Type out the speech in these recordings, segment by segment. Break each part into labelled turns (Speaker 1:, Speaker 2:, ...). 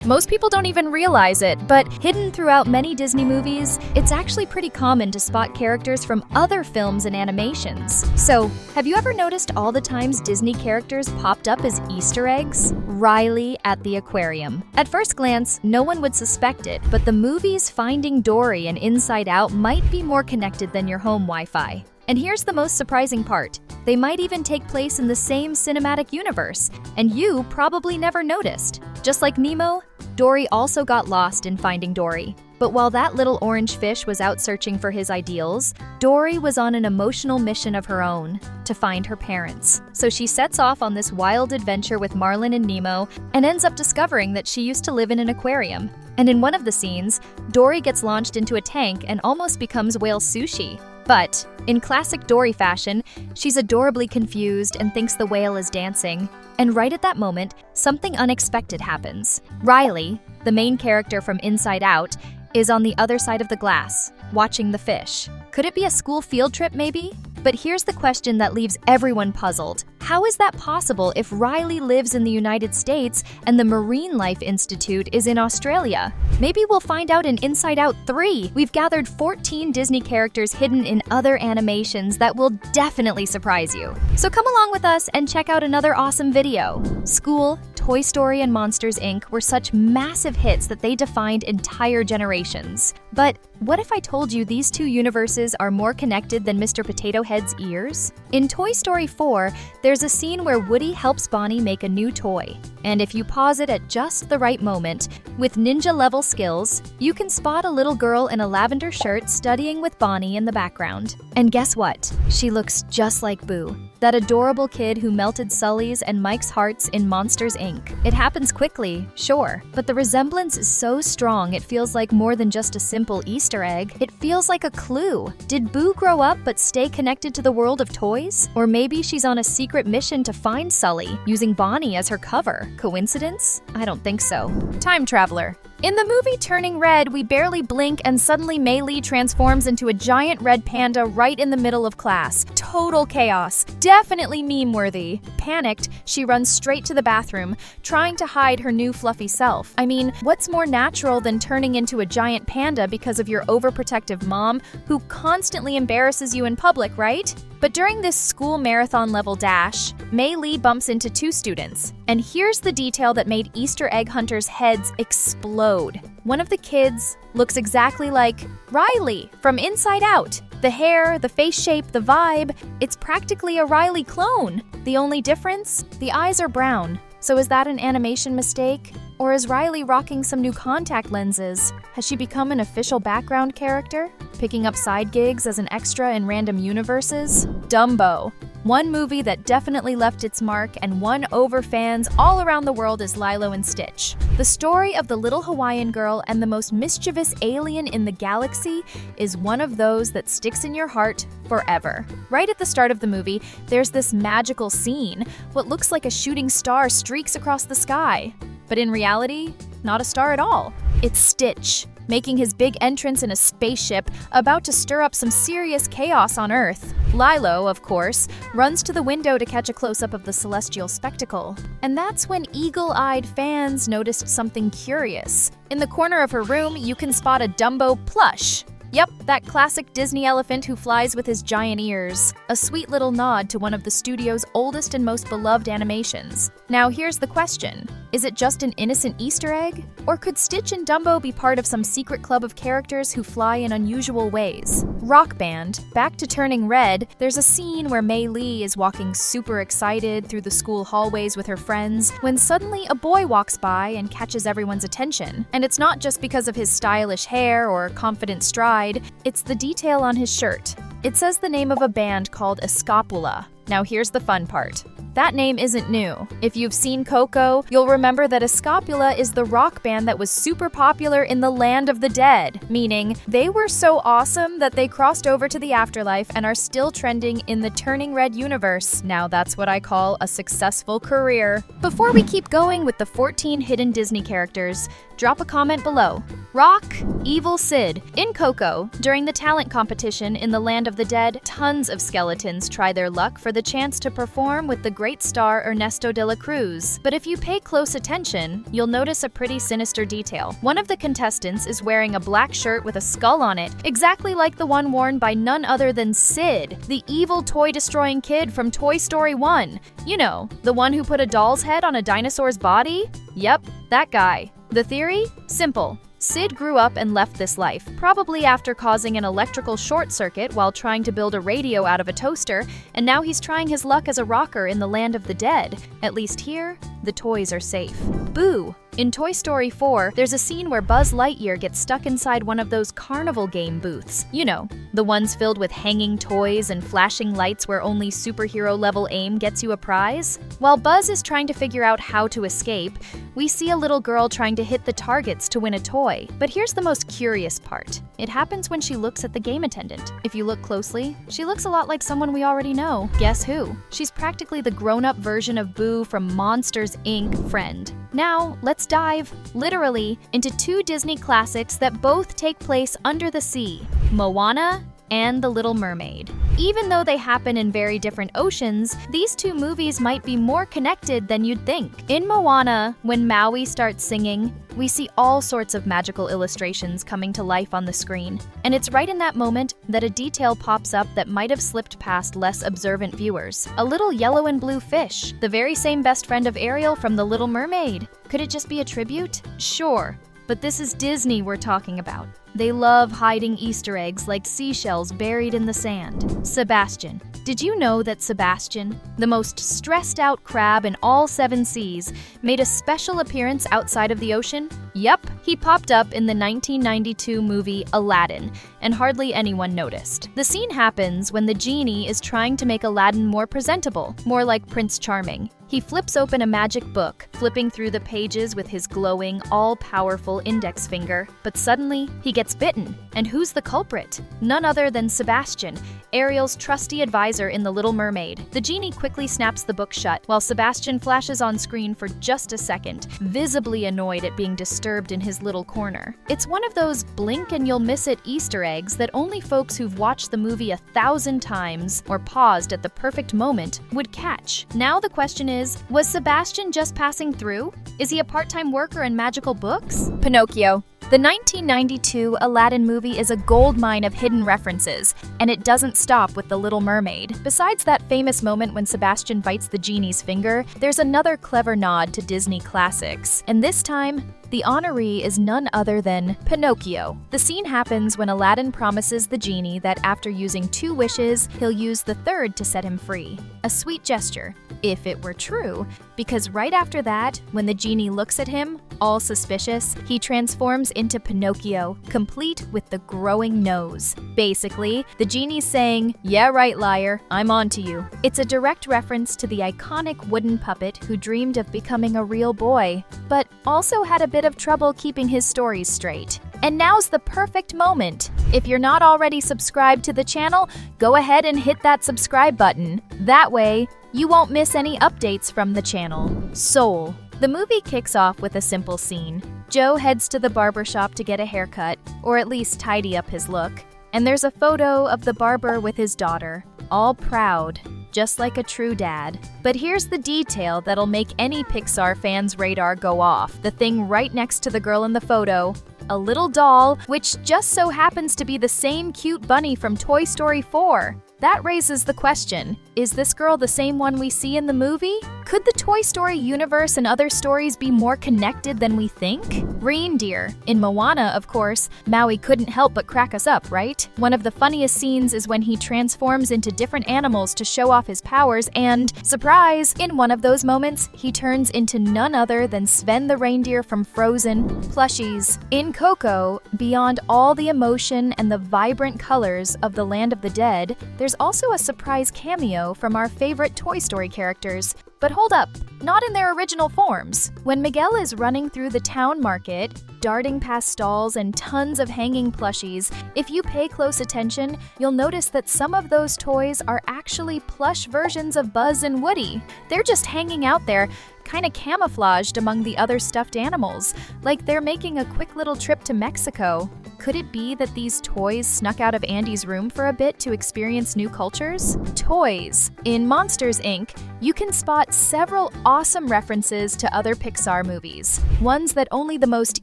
Speaker 1: Most people don't even realize it, but hidden throughout many Disney movies, it's actually pretty common to spot characters from other films and animations. So, have you ever noticed all the times Disney characters popped up as Easter eggs? Riley at the Aquarium. At first glance, no one would suspect it, but the movies Finding Dory and Inside Out might be more connected than your home Wi-Fi. And here's the most surprising part. They might even take place in the same cinematic universe, and you probably never noticed. Just like Nemo, Dory also got lost in Finding Dory. But while that little orange fish was out searching for his ideals, Dory was on an emotional mission of her own, to find her parents. So she sets off on this wild adventure with Marlin and Nemo and ends up discovering that she used to live in an aquarium. And in one of the scenes, Dory gets launched into a tank and almost becomes whale sushi. But, in classic Dory fashion, she's adorably confused and thinks the whale is dancing. And right at that moment, something unexpected happens. Riley, the main character from Inside Out, is on the other side of the glass, watching the fish. Could it be a school field trip, maybe? But here's the question that leaves everyone puzzled. How is that possible if Riley lives in the United States and the Marine Life Institute is in Australia? Maybe we'll find out in Inside Out 3. We've gathered 14 Disney characters hidden in other animations that will definitely surprise you. So come along with us and check out another awesome video. School, Toy Story, and Monsters, Inc. were such massive hits that they defined entire generations. But what if I told you these two universes are more connected than Mr. Potato Head's ears? In Toy Story 4, there's a scene where Woody helps Bonnie make a new toy. And if you pause it at just the right moment, with ninja-level skills, you can spot a little girl in a lavender shirt studying with Bonnie in the background. And guess what? She looks just like Boo, that adorable kid who melted Sully's and Mike's hearts in Monsters, Inc. It happens quickly, sure, but the resemblance is so strong it feels like more than just a simple Easter egg. It feels like a clue. Did Boo grow up but stay connected to the world of toys? Or maybe she's on a secret mission to find Sully, using Bonnie as her cover. Coincidence? I don't think so. Time traveler. In the movie Turning Red, we barely blink and suddenly Mei Lee transforms into a giant red panda right in the middle of class. Total chaos. Definitely meme-worthy. Panicked, she runs straight to the bathroom, trying to hide her new fluffy self. I mean, what's more natural than turning into a giant panda because of your overprotective mom who constantly embarrasses you in public, right? But during this school marathon-level dash, Mei Lee bumps into two students. And here's the detail that made Easter egg hunters' heads explode. One of the kids looks exactly like Riley from Inside Out. The hair, the face shape, the vibe, it's practically a Riley clone. The only difference? The eyes are brown. So is that an animation mistake? Or is Riley rocking some new contact lenses? Has she become an official background character? Picking up side gigs as an extra in random universes? Dumbo. One movie that definitely left its mark and won over fans all around the world is Lilo and Stitch. The story of the little Hawaiian girl and the most mischievous alien in the galaxy is one of those that sticks in your heart forever. Right at the start of the movie, there's this magical scene. What looks like a shooting star streaks across the sky. But in reality, not a star at all. It's Stitch, making his big entrance in a spaceship, about to stir up some serious chaos on Earth. Lilo, of course, runs to the window to catch a close-up of the celestial spectacle. And that's when eagle-eyed fans noticed something curious. In the corner of her room, you can spot a Dumbo plush. Yep, that classic Disney elephant who flies with his giant ears. A sweet little nod to one of the studio's oldest and most beloved animations. Now here's the question. Is it just an innocent Easter egg? Or could Stitch and Dumbo be part of some secret club of characters who fly in unusual ways? Rock Band. Back to Turning Red, there's a scene where Mei Lee is walking super excited through the school hallways with her friends when suddenly a boy walks by and catches everyone's attention. And it's not just because of his stylish hair or confident stride, it's the detail on his shirt. It says the name of a band called Escapula. Now here's the fun part. That name isn't new. If you've seen Coco, you'll remember that Escapula is the rock band that was super popular in the land of the dead, meaning they were so awesome that they crossed over to the afterlife and are still trending in the Turning Red universe. Now that's what I call a successful career. Before we keep going with the 14 hidden Disney characters, drop a comment below. Rock, Evil Sid. In Coco, during the talent competition in the land of the dead, tons of skeletons try their luck for the chance to perform with the great great star Ernesto de la Cruz. But if you pay close attention, you'll notice a pretty sinister detail. One of the contestants is wearing a black shirt with a skull on it, exactly like the one worn by none other than Sid, the evil toy-destroying kid from Toy Story 1. You know, the one who put a doll's head on a dinosaur's body? Yep, that guy. The theory? Simple. Sid grew up and left this life, probably after causing an electrical short circuit while trying to build a radio out of a toaster, and now he's trying his luck as a rocker in the land of the dead. At least here, the toys are safe. Boo! In Toy Story 4, there's a scene where Buzz Lightyear gets stuck inside one of those carnival game booths. You know, the ones filled with hanging toys and flashing lights where only superhero-level aim gets you a prize. While Buzz is trying to figure out how to escape, we see a little girl trying to hit the targets to win a toy. But here's the most curious part. It happens when she looks at the game attendant. If you look closely, she looks a lot like someone we already know. Guess who? She's practically the grown-up version of Boo from Monsters, Inc. Friend. Now, let's dive, literally, into two Disney classics that both take place under the sea, Moana and The Little Mermaid. Even though they happen in very different oceans, these two movies might be more connected than you'd think. In Moana, when Maui starts singing, we see all sorts of magical illustrations coming to life on the screen. And it's right in that moment that a detail pops up that might have slipped past less observant viewers. A little yellow and blue fish, the very same best friend of Ariel from The Little Mermaid. Could it just be a tribute? Sure. But this is Disney we're talking about. They love hiding Easter eggs like seashells buried in the sand. Sebastian. Did you know that Sebastian, the most stressed-out crab in all 7 seas, made a special appearance outside of the ocean? Yup, he popped up in the 1992 movie Aladdin, and hardly anyone noticed. The scene happens when the genie is trying to make Aladdin more presentable, more like Prince Charming. He flips open a magic book, flipping through the pages with his glowing, all-powerful index finger. But suddenly, he gets bitten. And who's the culprit? None other than Sebastian, Ariel's trusty advisor in The Little Mermaid. The genie quickly snaps the book shut, while Sebastian flashes on screen for just a second, visibly annoyed at being disturbed in his little corner. It's one of those blink-and-you'll-miss-it Easter eggs that only folks who've watched the movie 1,000 times, or paused at the perfect moment, would catch. Now the question is, was Sebastian just passing through? Is he a part-time worker in magical books? Pinocchio. The 1992 Aladdin movie is a goldmine of hidden references, and it doesn't stop with The Little Mermaid. Besides that famous moment when Sebastian bites the genie's finger, there's another clever nod to Disney classics. And this time, the honoree is none other than Pinocchio. The scene happens when Aladdin promises the genie that after using 2 wishes, he'll use the 3rd to set him free. A sweet gesture, if it were true, because right after that, when the genie looks at him, all suspicious, he transforms into Pinocchio, complete with the growing nose. Basically, the genie's saying, "Yeah, right, liar, I'm onto you." It's a direct reference to the iconic wooden puppet who dreamed of becoming a real boy, but also had a bit of trouble keeping his stories straight. And now's the perfect moment. If you're not already subscribed to the channel, go ahead and hit that subscribe button. That way, you won't miss any updates from the channel. Soul. The movie kicks off with a simple scene. Joe heads to the barbershop to get a haircut, or at least tidy up his look. And there's a photo of the barber with his daughter, all proud, just like a true dad. But here's the detail that'll make any Pixar fan's radar go off. The thing right next to the girl in the photo, a little doll, which just so happens to be the same cute bunny from Toy Story 4. That raises the question, is this girl the same one we see in the movie? Could the Toy Story universe and other stories be more connected than we think? Reindeer. In Moana, of course, Maui couldn't help but crack us up, right? One of the funniest scenes is when he transforms into different animals to show off his powers and, surprise, in one of those moments, he turns into none other than Sven the reindeer from Frozen. Plushies. In Coco, beyond all the emotion and the vibrant colors of the Land of the Dead, there's also a surprise cameo from our favorite Toy Story characters. But hold up, not in their original forms. When Miguel is running through the town market, darting past stalls and tons of hanging plushies, if you pay close attention, you'll notice that some of those toys are actually plush versions of Buzz and Woody. They're just hanging out there, kind of camouflaged among the other stuffed animals, like they're making a quick little trip to Mexico. Could it be that these toys snuck out of Andy's room for a bit to experience new cultures? Toys. In Monsters, Inc., you can spot several awesome references to other Pixar movies, ones that only the most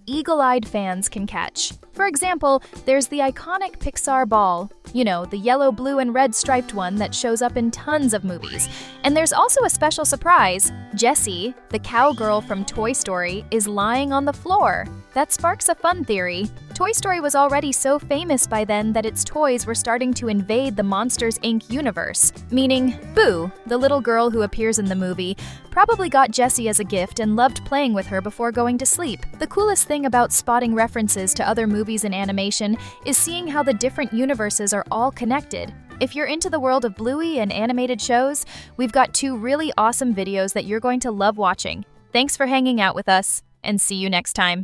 Speaker 1: eagle-eyed fans can catch. For example, there's the iconic Pixar ball, you know, the yellow, blue, and red striped one that shows up in tons of movies. And there's also a special surprise. Jessie, the cowgirl from Toy Story, is lying on the floor. That sparks a fun theory. Toy Story was already so famous by then that its toys were starting to invade the Monsters, Inc. universe, meaning Boo, the little girl who appears in the movie, probably got Jessie as a gift and loved playing with her before going to sleep. The coolest thing about spotting references to other movies and animation is seeing how the different universes are all connected. If you're into the world of Bluey and animated shows, we've got 2 really awesome videos that you're going to love watching. Thanks for hanging out with us, and see you next time.